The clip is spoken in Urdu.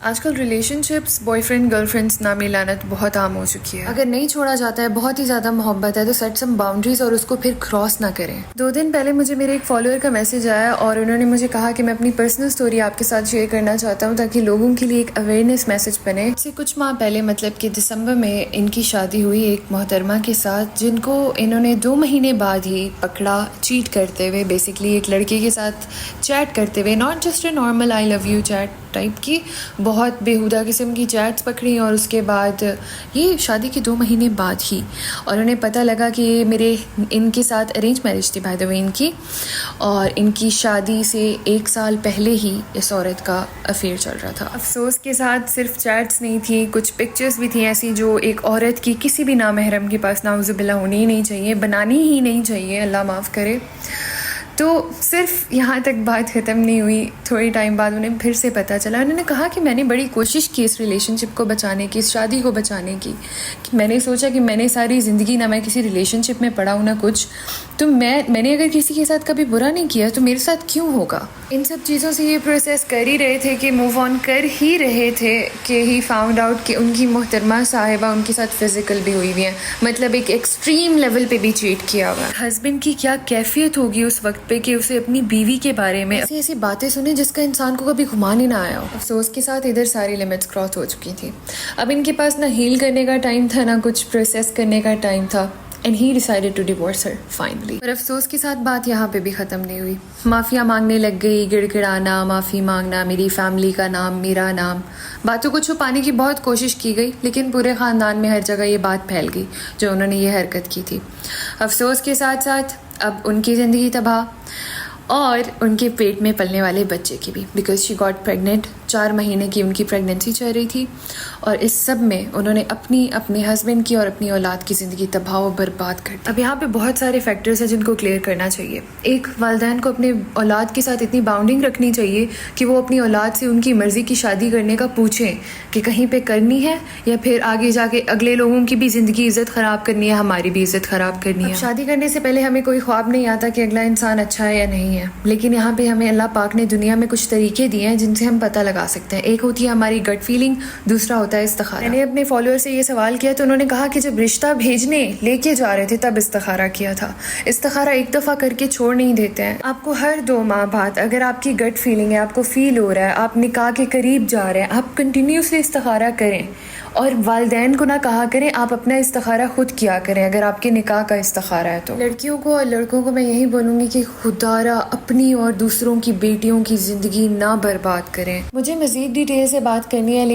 آج کل relation ships boy friend girl friends نامی لعنت بہت عام ہو چکی ہے. اگر نہیں چھوڑا جاتا ہے، بہت ہی زیادہ محبت ہے، تو سیٹ سم باؤنڈریز اور اس کو پھر کراس نہ کریں. 2 دن پہلے مجھے میرے ایک فالوور کا میسج آیا اور انہوں نے مجھے کہا کہ میں اپنی پرسنل سٹوری آپ کے ساتھ شیئر کرنا چاہتا ہوں تاکہ لوگوں کے لیے ایک اویئرنیس میسج بنے. اس سے کچھ ماہ پہلے مطلب کہ دسمبر میں ان کی شادی ہوئی ایک محترمہ کے ساتھ، جن کو انہوں نے 2 مہینے بعد ہی پکڑا چیٹ کرتے ہوئے، بیسکلی ایک لڑکے کے ساتھ چیٹ کرتے ہوئے، not just a normal I love you chat type کی، بہت بیہودہ قسم کی چیٹس پکڑی. اور اس کے بعد یہ شادی کے 2 مہینے بعد ہی، اور انہیں پتہ لگا کہ ان کے ساتھ ارینج میرج تھی بائی دا وے ان کی، اور ان کی شادی سے 1 سال پہلے ہی اس عورت کا افیئر چل رہا تھا. افسوس کے ساتھ صرف چیٹس نہیں تھی، کچھ پکچرز بھی تھیں ایسی جو ایک عورت کی کسی بھی نامحرم کے پاس نعوذ باللہ ہونی ہی نہیں چاہیے، بنانی ہی نہیں چاہیے، اللہ معاف کرے. تو صرف یہاں تک بات ختم نہیں ہوئی. تھوڑی ٹائم بعد انہیں پھر سے پتہ چلا. انہوں نے کہا کہ میں نے بڑی کوشش کی اس ریلیشن شپ کو بچانے کی، اس شادی کو بچانے کی. کہ میں نے سوچا کہ میں نے ساری زندگی نہ میں کسی ریلیشن شپ میں پڑا ہوں نہ کچھ، تو میں نے اگر کسی کے ساتھ کبھی برا نہیں کیا تو میرے ساتھ کیوں ہوگا. ان سب چیزوں سے یہ پروسیس کر ہی رہے تھے کہ موو آن کر ہی رہے تھے کہ ہی فاؤنڈ آؤٹ کہ ان کی محترمہ صاحبہ ان کے ساتھ فزیکل بھی ہوئی ہوئی ہیں، مطلب ایک ایکسٹریم لیول پہ بھی چیٹ کیا ہوا. ہسبینڈ کی کیا کیفیت ہوگی اس وقت پہ کہ اسے اپنی بیوی کے بارے میں ایسی باتیں سنیں جس کا انسان کو کبھی گمان ہی نہ آیا ہو. افسوس کے ساتھ ادھر ساری لمٹس کراس ہو چکی تھی. اب ان کے پاس نہ ہیل کرنے کا ٹائم تھا، نہ کچھ پروسیس کرنے کا ٹائم تھا. And he decided to divorce her finally. اور افسوس کے ساتھ بات یہاں پہ بھی ختم نہیں ہوئی. معافیاں مانگنے لگ گئی، گڑ گڑانا، معافی مانگنا، میری فیملی کا نام، میرا نام. باتوں کو چھپانے کی بہت کوشش کی گئی، لیکن پورے خاندان میں ہر جگہ یہ بات پھیل گئی جو انہوں نے یہ حرکت کی تھی. افسوس کے ساتھ ساتھ اب ان کی زندگی تباہ، اور ان کے پیٹ میں پلنے والے بچے کی بھی، بیکاز شی گاٹ پریگننٹ. 4 مہینے کی ان کی پریگننسی چل رہی تھی، اور اس سب میں انہوں نے اپنے ہسبینڈ کی اور اپنی اولاد کی زندگی تباہ و برباد کر دی. اب یہاں پہ بہت سارے فیکٹرز ہیں جن کو کلیئر کرنا چاہیے. ایک، والدین کو اپنے اولاد کے ساتھ اتنی باؤنڈنگ رکھنی چاہیے کہ وہ اپنی اولاد سے ان کی مرضی کی شادی کرنے کا پوچھیں کہ کہیں پہ کرنی ہے یا پھر آگے جا کے اگلے لوگوں کی بھی زندگی عزت خراب کرنی ہے، ہماری بھی عزت خراب کرنی ہے. شادی کرنے سے پہلے ہمیں کوئی خواب نہیں آتا کہ اگلا انسان اچھا ہے یا نہیں ہے، لیکن یہاں پہ ہمیں اللہ پاک نے دنیا میں کچھ طریقے دیے ہیں جن سے ہم پتہ لگا سکتے ہیں. ایک ہوتی ہے ہماری گٹ فیلنگ، دوسرا ہوتا ہے استخارہ. میں نے اپنے فالوور سے یہ سوال کیا تو انہوں نے کہا کہ جب رشتہ بھیجنے لے کے جا رہے تھے تب استخارہ کیا تھا. استخارہ ایک دفعہ کر کے چھوڑ نہیں دیتے ہیں. آپ کو ہر 2 ماہ بعد اگر آپ کی گٹ فیلنگ ہے، آپ کو فیل ہو رہا ہے آپ نکاح کے قریب جا رہے ہیں، آپ کنٹینیوسلی استخارہ کریں. اور والدین کو نہ کہا کریں، آپ اپنا استخارہ خود کیا کریں اگر آپ کے نکاح کا استخارہ ہے تو. لڑکیوں کو اور لڑکوں کو میں یہی بولوں گی کہ خدا را اپنی اور دوسروں کی بیٹیوں کی زندگی نہ برباد کریں. مجھے مزید ڈیٹیل سے بات کرنی ہے، لیکن